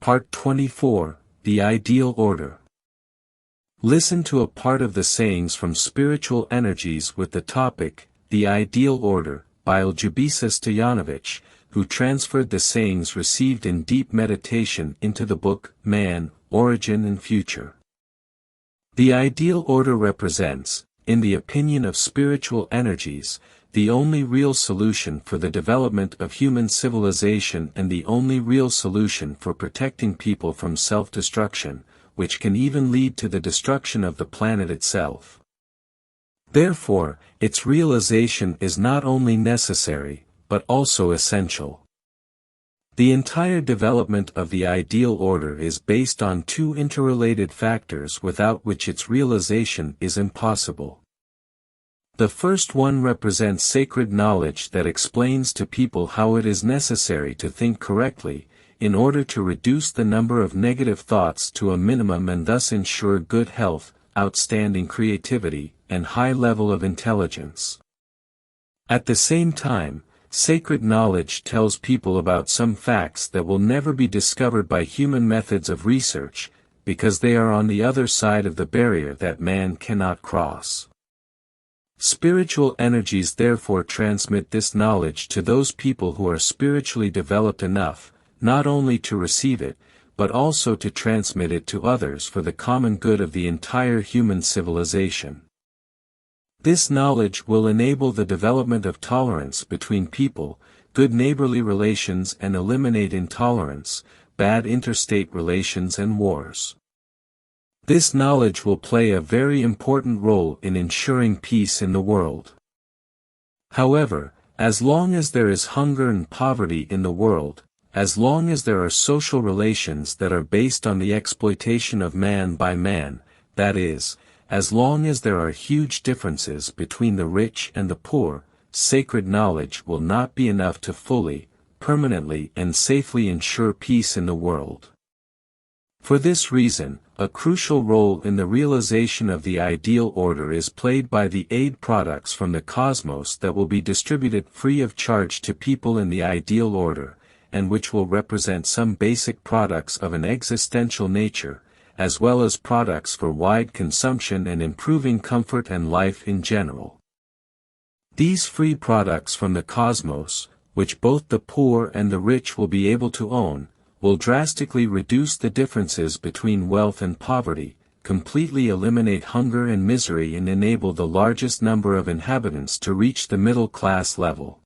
Part 24, The Ideal Order. Listen to a part of the sayings from Spiritual Energies with the topic, The Ideal Order, by Aljibisa Stojanovic, who transferred the sayings received in deep meditation into the book, Man, Origin and Future. The ideal order represents, in the opinion of Spiritual Energies, the only real solution for the development of human civilization and the only real solution for protecting people from self-destruction, which can even lead to the destruction of the planet itself. Therefore, its realization is not only necessary, but also essential. The entire development of the ideal order is based on two interrelated factors without which its realization is impossible. The first one represents sacred knowledge that explains to people how it is necessary to think correctly, in order to reduce the number of negative thoughts to a minimum and thus ensure good health, outstanding creativity, and high level of intelligence. At the same time, sacred knowledge tells people about some facts that will never be discovered by human methods of research, because they are on the other side of the barrier that man cannot cross. Spiritual Energies therefore transmit this knowledge to those people who are spiritually developed enough, not only to receive it, but also to transmit it to others for the common good of the entire human civilization. This knowledge will enable the development of tolerance between people, good neighborly relations and eliminate intolerance, bad interstate relations and wars. This knowledge will play a very important role in ensuring peace in the world. However, as long as there is hunger and poverty in the world, as long as there are social relations that are based on the exploitation of man by man, that is, as long as there are huge differences between the rich and the poor, sacred knowledge will not be enough to fully, permanently and safely ensure peace in the world. For this reason, a crucial role in the realization of the ideal order is played by the aid products from the cosmos that will be distributed free of charge to people in the ideal order, and which will represent some basic products of an existential nature, as well as products for wide consumption and improving comfort and life in general. These free products from the cosmos, which both the poor and the rich will be able to own, will drastically reduce the differences between wealth and poverty, completely eliminate hunger and misery and enable the largest number of inhabitants to reach the middle class level.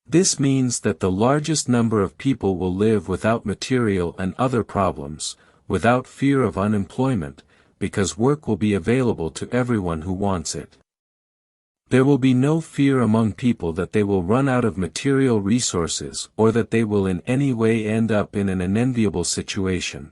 This means that the largest number of people will live without material and other problems, without fear of unemployment, because work will be available to everyone who wants it. There will be no fear among people that they will run out of material resources or that they will in any way end up in an unenviable situation.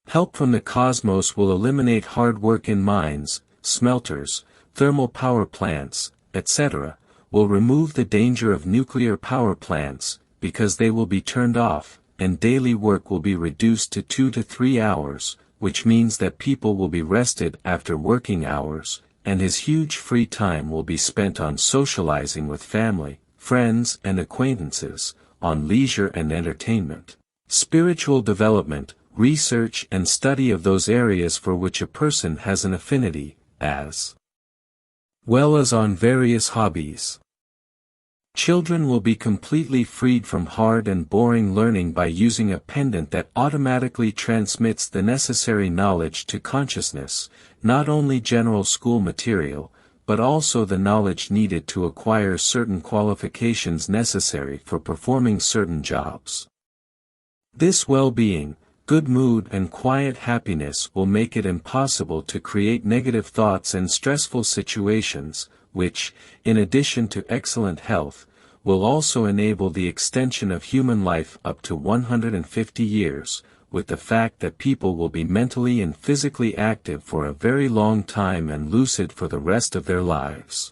Help from the cosmos will eliminate hard work in mines, smelters, thermal power plants, etc., will remove the danger of nuclear power plants, because they will be turned off, and daily work will be reduced to 2 to 3 hours, which means that people will be rested after working hours, and his huge free time will be spent on socializing with family, friends and acquaintances, on leisure and entertainment, spiritual development, research and study of those areas for which a person has an affinity, as well as on various hobbies. Children will be completely freed from hard and boring learning by using a pendant that automatically transmits the necessary knowledge to consciousness, not only general school material, but also the knowledge needed to acquire certain qualifications necessary for performing certain jobs. This well-being, good mood and quiet happiness will make it impossible to create negative thoughts and stressful situations, which, in addition to excellent health, will also enable the extension of human life up to 150 years, with the fact that people will be mentally and physically active for a very long time and lucid for the rest of their lives.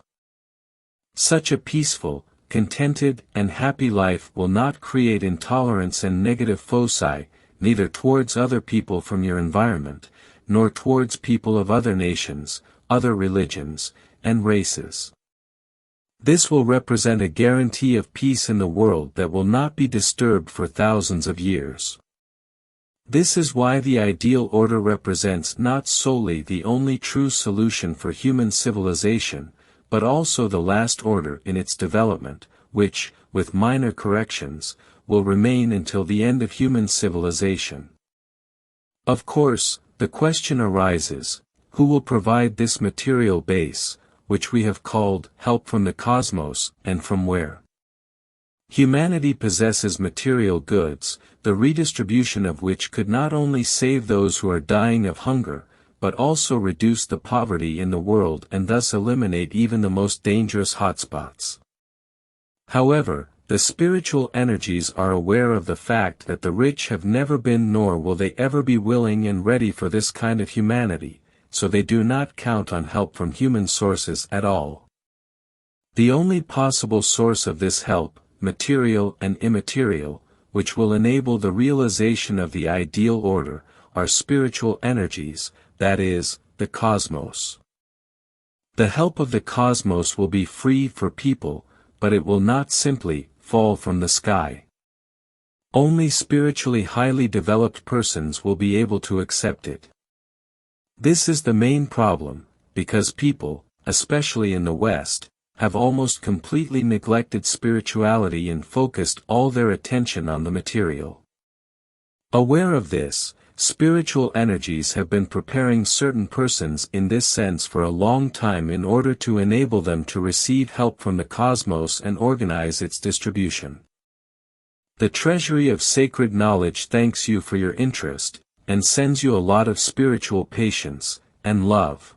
Such a peaceful, contented and happy life will not create intolerance and negative foci, neither towards other people from your environment, nor towards people of other nations, other religions, and races. This will represent a guarantee of peace in the world that will not be disturbed for thousands of years. This is why the ideal order represents not solely the only true solution for human civilization, but also the last order in its development, which, with minor corrections, will remain until the end of human civilization. Of course, the question arises, who will provide this material base, which we have called help from the cosmos, and from where? Humanity possesses material goods, the redistribution of which could not only save those who are dying of hunger, but also reduce the poverty in the world and thus eliminate even the most dangerous hotspots. However, the spiritual energies are aware of the fact that the rich have never been nor will they ever be willing and ready for this kind of humanity, so they do not count on help from human sources at all. The only possible source of this help, material and immaterial, which will enable the realization of the ideal order, are spiritual energies, that is, the cosmos. The help of the cosmos will be free for people, but it will not simply fall from the sky. Only spiritually highly developed persons will be able to accept it. This is the main problem, because people, especially in the West, have almost completely neglected spirituality and focused all their attention on the material. Aware of this, spiritual energies have been preparing certain persons in this sense for a long time in order to enable them to receive help from the cosmos and organize its distribution. The Treasury of Sacred Knowledge thanks you for your interest, and sends you a lot of spiritual patience and love.